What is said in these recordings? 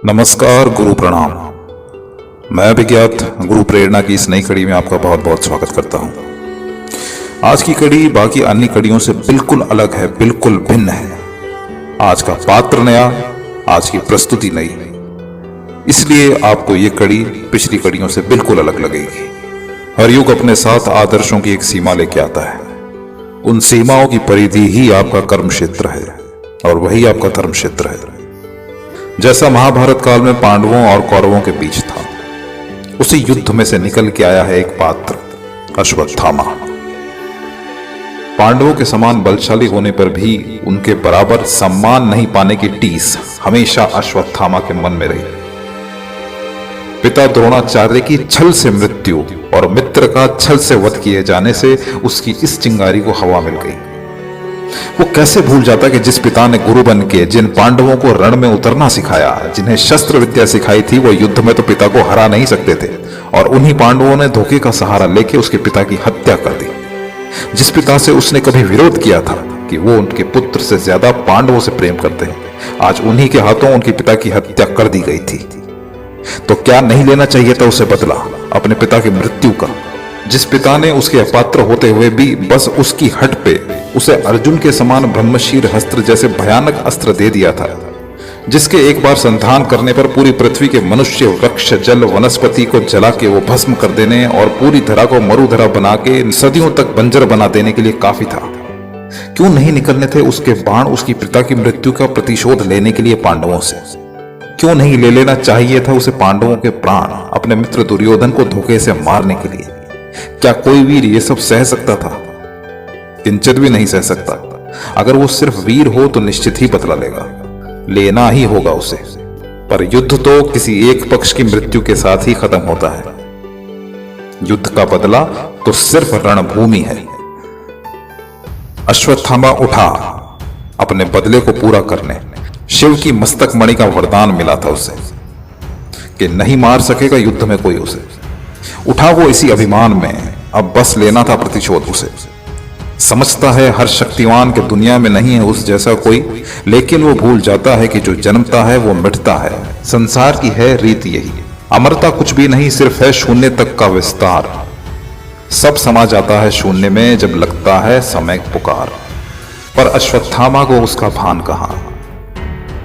नमस्कार, गुरु प्रणाम। मैं विज्ञात गुरु प्रेरणा की इस नई कड़ी में आपका बहुत बहुत स्वागत करता हूं। आज की कड़ी बाकी अन्य कड़ियों से बिल्कुल अलग है, बिल्कुल भिन्न है। आज का पात्र नया, आज की प्रस्तुति नई, इसलिए आपको ये कड़ी पिछली कड़ियों से बिल्कुल अलग लगेगी। हर युग अपने साथ आदर्शों की एक सीमा लेके आता है। उन सीमाओं की परिधि ही आपका कर्म क्षेत्र है और वही आपका धर्म क्षेत्र है। जैसा महाभारत काल में पांडवों और कौरवों के बीच था, उसी युद्ध में से निकल के आया है एक पात्र, अश्वत्थामा। पांडवों के समान बलशाली होने पर भी उनके बराबर सम्मान नहीं पाने की टीस हमेशा अश्वत्थामा के मन में रही। पिता द्रोणाचार्य की छल से मृत्यु और मित्र का छल से वध किए जाने से उसकी इस चिंगारी को हवा मिल गई। वो कैसे भूल जाता कि जिस पिता ने गुरु बन के जिन पांडवों को रण में उतरना सिखाया, जिन्हें शस्त्र विद्या सिखाई थी, वो युद्ध में तो पिता को हरा नहीं सकते थे। और उन्हीं पांडवों ने धोखे का सहारा लेके उसके पिता की हत्या कर दी। जिस पिता से उसने कभी विरोध किया था कि वो उनके पुत्र से ज्यादा पांडवों से प्रेम करते हैं, आज उन्हीं के हाथों उनके पिता की हत्या कर दी गई थी। तो क्या नहीं लेना चाहिए था उसे बदला अपने पिता की मृत्यु का? जिस पिता ने उसके अपात्र होते हुए भी बस उसकी हट पे उसे अर्जुन के समान ब्रह्मशीर हस्त्र जैसे भयानक अस्त्र दे दिया था, जिसके एक बार संधान करने पर पूरी पृथ्वी के मनुष्य, वृक्ष, जल, वनस्पति को जला के वो भस्म कर देने और पूरी धरा को मरुधरा बना के सदियों तक बंजर बना देने के लिए काफी था। क्यों नहीं निकलने थे उसके बाण उसकी पिता की मृत्यु का प्रतिशोध लेने के लिए पांडवों से? क्यों नहीं ले लेना चाहिए था उसे पांडवों के प्राण अपने मित्र दुर्योधन को धोखे से मारने के लिए? क्या कोई वीर ये सब सह सकता था? किंचित भी नहीं सह सकता। अगर वो सिर्फ वीर हो तो निश्चित ही बदला लेगा, लेना ही होगा उसे। पर युद्ध तो किसी एक पक्ष की मृत्यु के साथ ही खत्म होता है। युद्ध का बदला तो सिर्फ रणभूमि है। अश्वत्थामा उठा अपने बदले को पूरा करने। शिव की मस्तक मणि का वरदान मिला था उसे कि नहीं मार सकेगा युद्ध में कोई उसे। उठा वो इसी अभिमान में, अब बस लेना था प्रतिशोध उसे। समझता है हर शक्तिवान के दुनिया में नहीं है उस जैसा कोई, लेकिन वो भूल जाता है कि जो जन्मता है वो मिटता है। संसार की है रीत यही, अमरता कुछ भी नहीं, सिर्फ है शून्य तक का विस्तार। सब समा जाता है शून्य में जब लगता है समय पुकार। पर अश्वत्थामा को उसका भान कहां?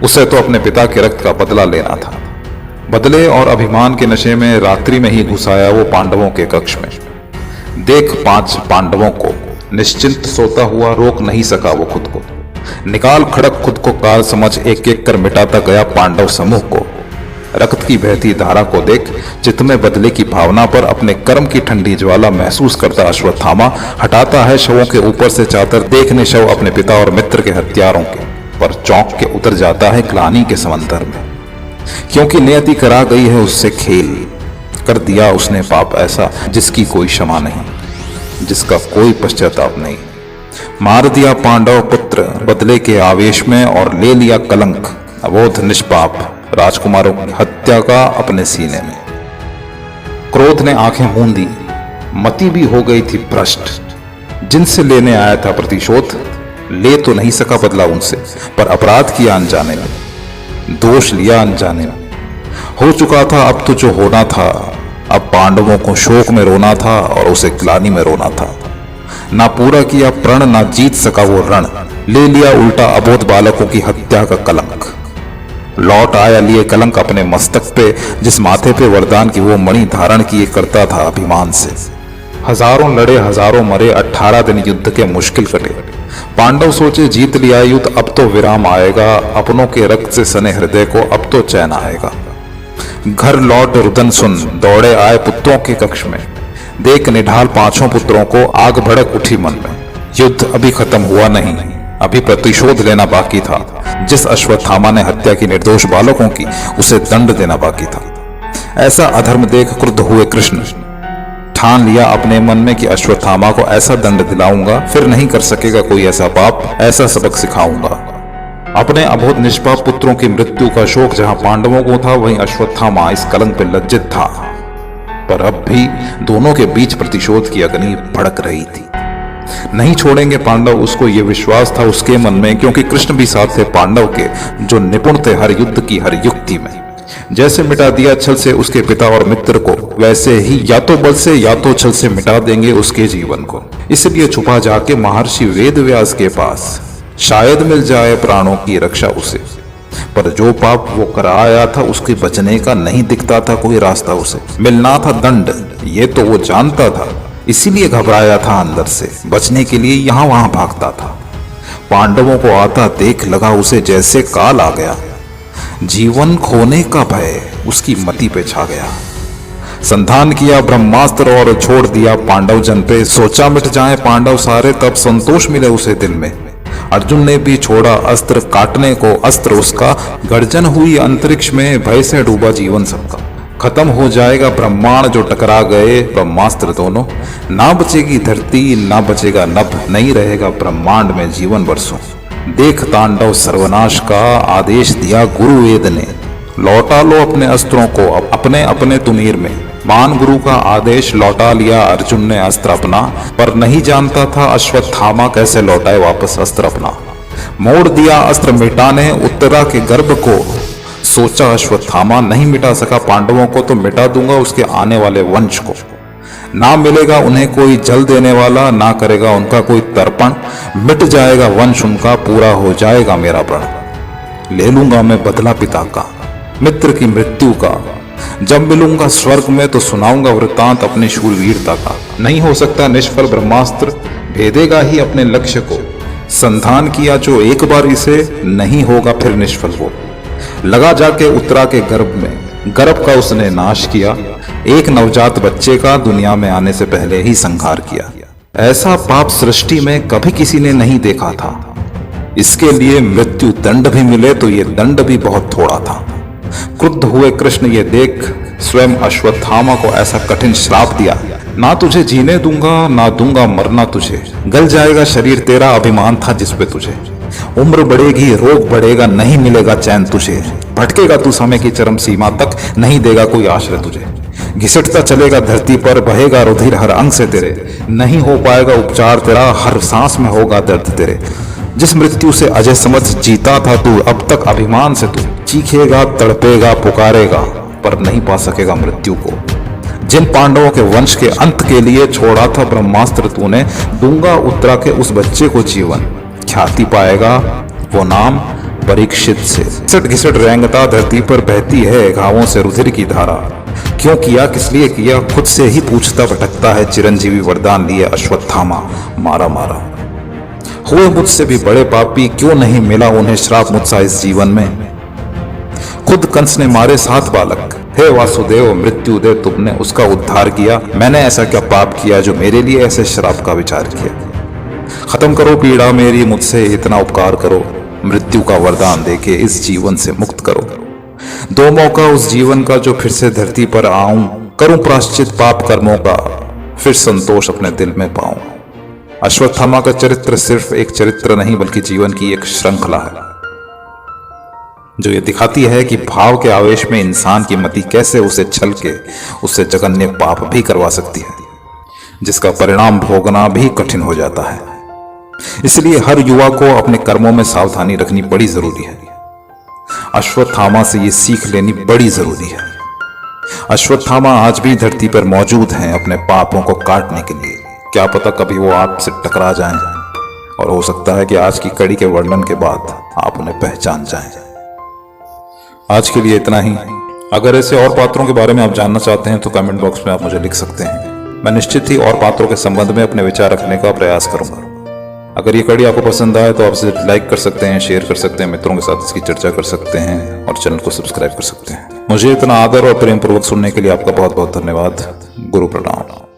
उसे तो अपने पिता के रक्त का बदला लेना था। बदले और अभिमान के नशे में रात्रि में ही घुस आया वो पांडवों के कक्ष में। देख 5 पांडवों को निश्चिंत सोता हुआ रोक नहीं सका वो खुद को। निकाल खड़क खुद को काल समझ एक एक कर मिटाता गया पांडव समूह को। रक्त की बहती धारा को देख चित्त में बदले की भावना पर अपने कर्म की ठंडी ज्वाला महसूस करता अश्वत्थामा हटाता है शवों के ऊपर से चादर। देखने शव अपने पिता और मित्र के हत्यारों के, पर चौंक के उतर जाता है ग्लानि के समंदर में। क्योंकि नियति करा गई है उससे खेल। कर दिया उसने पाप ऐसा जिसकी कोई क्षमा नहीं, जिसका कोई पश्चाताप नहीं। मार दिया पांडव पुत्र बदले के आवेश में और ले लिया कलंक अबोध निष्पाप राजकुमारों की हत्या का अपने सीने में। क्रोध ने आंखें मूंदी, मति भी हो गई थी भ्रष्ट। जिनसे लेने आया था प्रतिशोध, ले तो नहीं सका बदला उनसे, पर अपराध किया अनजाने में, दोष लिया अनजाने में। हो चुका था अब तो जो होना था। अब पांडवों को शोक में रोना था और उसे ग्लानि में रोना था। ना पूरा किया प्रण, ना जीत सका वो रण। ले लिया उल्टा अबोध बालकों की हत्या का कलंक। लौट आया लिए कलंक अपने मस्तक पे, जिस माथे पे वरदान की वो मणि धारण किए करता था अभिमान से। हजारों लड़े हजारों मरे, 18 दिन युद्ध के मुश्किल कटे। पांडव सोचे जीत लिया युद्ध, अब तो विराम आएगा। अपनों के रक्त से सने हृदय को अब तो चैन आएगा। घर लौट रुदन सुन दौड़े आए पुत्रों के कक्ष में। देख निढाल 5 पुत्रों को आग भड़क उठी मन में। युद्ध अभी खत्म हुआ नहीं, अभी प्रतिशोध लेना बाकी था। जिस अश्वत्थामा ने हत्या की निर्दोष बालकों की, उसे दंड देना बाकी था। ऐसा अधर्म देख क्रुद्ध हुए कृष्ण। ठान लिया अपने मन में कि अश्वत्थामा को ऐसा दंड दिलाऊंगा, फिर नहीं कर सकेगा कोई ऐसा पाप, ऐसा सबक सिखाऊंगा। अपने अबोध निष्पाप पुत्रों की मृत्यु का शोक जहां पांडवों को था, वहीं अश्वत्थामा इस कलंक पर लज्जित था। पर अब भी दोनों के बीच प्रतिशोध की अग्नि भड़क रही थी। नहीं छोड़ेंगे पांडव, उसको यह विश्वास था उसके मन में, क्योंकि कृष्ण भी साथ थे पांडव के, जो निपुण थे हर युद्ध की हर युक्ति में। जैसे मिटा दिया छल से उसके पिता और मित्र को, वैसे ही या तो बल से या तो छल से मिटा देंगे उसके जीवन को। इसलिए छुपा जाके महर्षि वेदव्यास के पास, शायद मिल जाए प्राणों की रक्षा उसे। पर जो पाप वो कराया था उसके बचने का नहीं दिखता था कोई रास्ता उसे। मिलना था दंड, ये तो वो जानता था, इसीलिए घबराया था अंदर से, बचने के लिए यहां वहां भागता था। पांडवों को आता देख लगा उसे जैसे काल आ गया। जीवन खोने का भय उसकी मति पे छा गया। संधान किया ब्रह्मास्त्र और छोड़ दिया पांडव जन पे। सोचा मिट जाए पांडव सारे, तब संतोष मिले उसे दिल में। अर्जुन ने भी छोड़ा अस्त्र काटने को, अस्त्र उसका गर्जन हुई अंतरिक्ष में, भय से डूबा जीवन सबका। खत्म हो जाएगा ब्रह्मांड जो टकरा गए ब्रह्मास्त्र दोनों। ना बचेगी धरती ना बचेगा नभ, नहीं रहेगा ब्रह्मांड में जीवन बरसों। देख तांडव सर्वनाश का आदेश दिया गुरु वेद ने, लौटा लो अपने अस्त्रों को अपने अपने तुनीर में। मान गुरु का आदेश, लौटा लिया अर्जुन ने अस्त्र अपना, पर नहीं जानता था अश्वत्थामा कैसे लौटाए वापस अस्त्र अपना। मोड़ दिया अस्त्र मिटाने उत्तरा के गर्भ को, सोचा अश्वत्थामा नहीं मिटा सका पांडवों को तो मिटा दूंगा उसके आने वाले वंश को। ना मिलेगा उन्हें कोई जल देने वाला, ना करेगा उनका कोई तर्पण, मिट जाएगा वंश उनका, पूरा हो जाएगा मेरा प्रण। ले लूंगा मैं बदला पिता का, मित्र की मृत्यु का। जब मिलूंगा स्वर्ग में तो सुनाऊंगा वृतांत अपने शूरवीरता का। नहीं हो सकता निष्फल ब्रह्मास्त्र, भेदेगा ही अपने लक्ष्य को। संधान किया जो एक बार इसे, नहीं होगा फिर निष्फल वो। लगा जाके उत्तरा के गर्भ में, गर्भ का उसने नाश किया। एक नवजात बच्चे का दुनिया में आने से पहले ही संहार किया। ऐसा पाप सृष्टि में कभी किसी ने नहीं देखा था। इसके लिए मृत्यु दंड भी मिले तो ये दंड भी बहुत थोड़ा था। क्रुद्ध हुए कृष्ण ये देख स्वयं अश्वत्थामा को ऐसा कठिन श्राप दिया, ना तुझे जीने दूंगा ना दूंगा मरना तुझे। गल जाएगा शरीर तेरा, अभिमान था जिसपे तुझे। उम्र बढ़ेगी रोग बढ़ेगा, नहीं मिलेगा चैन तुझे। भटकेगा तू समय की चरम सीमा तक, नहीं देगा कोई आश्रय तुझे। घिसटता चलेगा धरती पर, बहेगा रुधिर हर अंग से तेरे। नहीं हो पाएगा उपचार तेरा, हर सांस में होगा दर्द तेरे। जिस मृत्यु से अजय समझ जीता था तू, अब तक अभिमान से तू चीखेगा तड़पेगा पुकारेगा, पर नहीं पा सकेगा मृत्यु को। जिन पांडवों के वंश के अंत के लिए छोड़ा था ब्रह्मास्त्र तूने, दूंगा उत्तरा के उस बच्चे को जीवन। ख्याति पाएगा वो नाम परीक्षित से। घिसट घिसट रेंगता धरती पर बहती है घावों से रुधिर की धारा। क्यों किया किस लिए किया खुद से ही पूछता भटकता है, चिरंजीवी वरदान लिए अश्वत्थामा मारा मारा। हुए मुझसे भी बड़े पापी, क्यों नहीं मिला उन्हें श्राप मुझसा इस जीवन में। खुद कंस ने मारे 7 बालक, हे वासुदेव मृत्यु दे तुमने उसका उद्धार किया। मैंने ऐसा क्या पाप किया जो मेरे लिए ऐसे श्राप का विचार किया। खत्म करो पीड़ा मेरी, मुझसे इतना उपकार करो, मृत्यु का वरदान देके इस जीवन से मुक्त करो। 2 मौका उस जीवन का जो फिर से धरती पर आऊं, करूं प्रायश्चित पाप कर्मों का, फिर संतोष अपने दिल में पाऊं। अश्वत्थामा का चरित्र सिर्फ एक चरित्र नहीं बल्कि जीवन की एक श्रृंखला है, जो ये दिखाती है कि भाव के आवेश में इंसान की मति कैसे उसे छल के उससे जघन्य पाप भी करवा सकती है, जिसका परिणाम भोगना भी कठिन हो जाता है। इसलिए हर युवा को अपने कर्मों में सावधानी रखनी बड़ी जरूरी है। अश्वत्थामा से ये सीख लेनी बड़ी जरूरी है। अश्वत्थामा आज भी धरती पर मौजूद हैं अपने पापों को काटने के लिए। क्या पता कभी वो आपसे टकरा जाएं, और हो सकता है कि आज की कड़ी के वर्णन के बाद आप उन्हें पहचान जाएं। आज के लिए इतना ही। अगर ऐसे और पात्रों के बारे में आप जानना चाहते हैं तो कमेंट बॉक्स में आप मुझे लिख सकते हैं। मैं निश्चित ही और पात्रों के संबंध में अपने विचार रखने का प्रयास करूंगा। अगर ये कड़ी आपको पसंद आए तो आप इसे लाइक कर सकते हैं, शेयर कर सकते हैं, मित्रों के साथ इसकी चर्चा कर सकते हैं और चैनल को सब्सक्राइब कर सकते हैं। मुझे इतना आदर और प्रेम पूर्वक सुनने के लिए आपका बहुत बहुत धन्यवाद। गुरु प्रणाम।